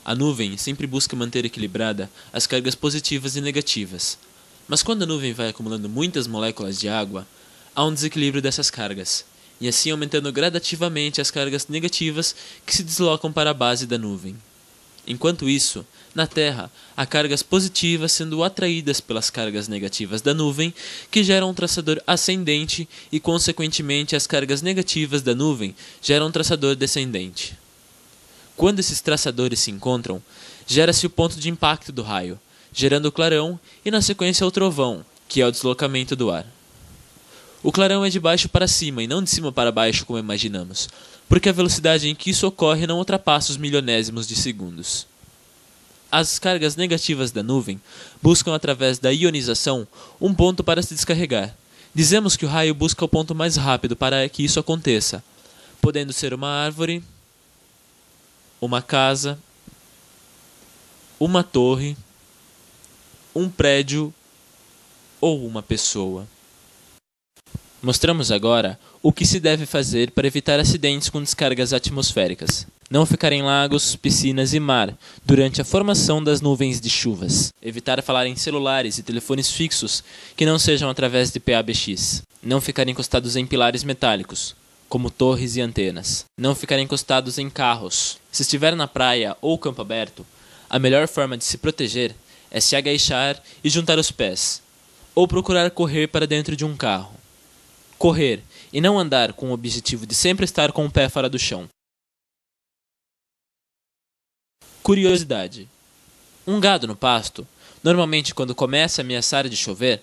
A nuvem sempre busca manter equilibrada as cargas positivas e negativas, mas quando a nuvem vai acumulando muitas moléculas de água, há um desequilíbrio dessas cargas, e assim aumentando gradativamente as cargas negativas que se deslocam para a base da nuvem. Enquanto isso, na Terra, há cargas positivas sendo atraídas pelas cargas negativas da nuvem, que geram um traçador ascendente e, consequentemente, as cargas negativas da nuvem geram um traçador descendente. Quando esses traçadores se encontram, gera-se o ponto de impacto do raio, gerando o clarão e, na sequência, o trovão, que é o deslocamento do ar. O clarão é de baixo para cima e não de cima para baixo como imaginamos, porque a velocidade em que isso ocorre não ultrapassa os milionésimos de segundos. As cargas negativas da nuvem buscam através da ionização um ponto para se descarregar. Dizemos que o raio busca o ponto mais rápido para que isso aconteça, podendo ser uma árvore, uma casa, uma torre, um prédio ou uma pessoa. Mostramos agora o que se deve fazer para evitar acidentes com descargas atmosféricas. Não ficar em lagos, piscinas e mar durante a formação das nuvens de chuvas. Evitar falar em celulares e telefones fixos que não sejam através de PABX. Não ficar encostados em pilares metálicos, como torres e antenas. Não ficar encostados em carros. Se estiver na praia ou campo aberto, a melhor forma de se proteger é se agachar e juntar os pés, ou procurar correr para dentro de um carro. Correr e não andar com o objetivo de sempre estar com o pé fora do chão. Curiosidade: um gado no pasto, normalmente quando começa a ameaçar de chover,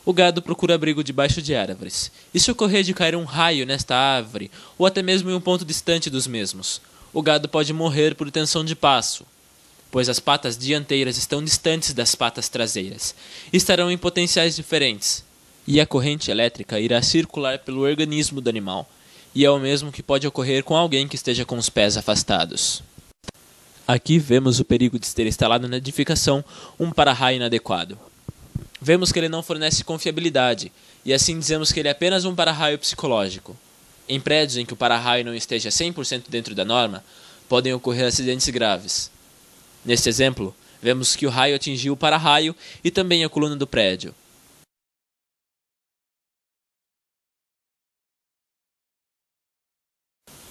o gado procura abrigo debaixo de árvores. E se ocorrer de cair um raio nesta árvore, ou até mesmo em um ponto distante dos mesmos, o gado pode morrer por tensão de passo, pois as patas dianteiras estão distantes das patas traseiras, e estarão em potenciais diferentes, e a corrente elétrica irá circular pelo organismo do animal, e é o mesmo que pode ocorrer com alguém que esteja com os pés afastados. Aqui vemos o perigo de ter instalado na edificação um para-raio inadequado. Vemos que ele não fornece confiabilidade, e assim dizemos que ele é apenas um para-raio psicológico. Em prédios em que o para-raio não esteja 100% dentro da norma, podem ocorrer acidentes graves. Neste exemplo, vemos que o raio atingiu o para-raio e também a coluna do prédio.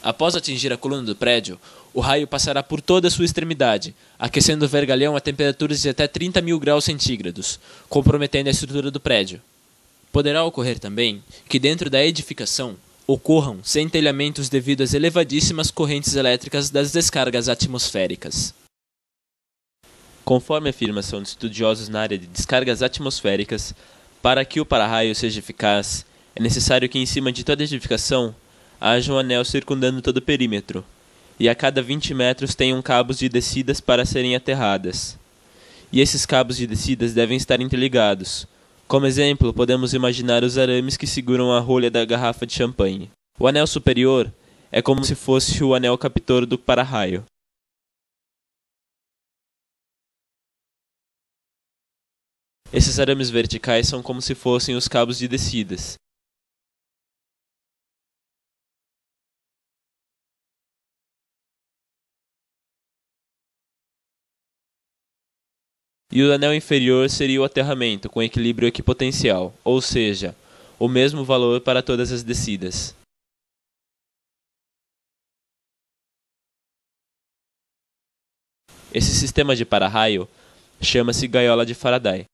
Após atingir a coluna do prédio, o raio passará por toda a sua extremidade, aquecendo o vergalhão a temperaturas de até 30.000 graus centígrados, comprometendo a estrutura do prédio. Poderá ocorrer também que dentro da edificação ocorram centelhamentos devido às elevadíssimas correntes elétricas das descargas atmosféricas. Conforme a afirmação de estudiosos na área de descargas atmosféricas, para que o para-raio seja eficaz, é necessário que em cima de toda edificação haja um anel circundando todo o perímetro, e a cada 20 metros tenham cabos de descidas para serem aterradas. E esses cabos de descidas devem estar interligados. Como exemplo, podemos imaginar os arames que seguram a rolha da garrafa de champanhe. O anel superior é como se fosse o anel captor do para-raio. Esses arames verticais são como se fossem os cabos de descidas. E o anel inferior seria o aterramento, com equilíbrio equipotencial, ou seja, o mesmo valor para todas as descidas. Esse sistema de para-raio chama-se gaiola de Faraday.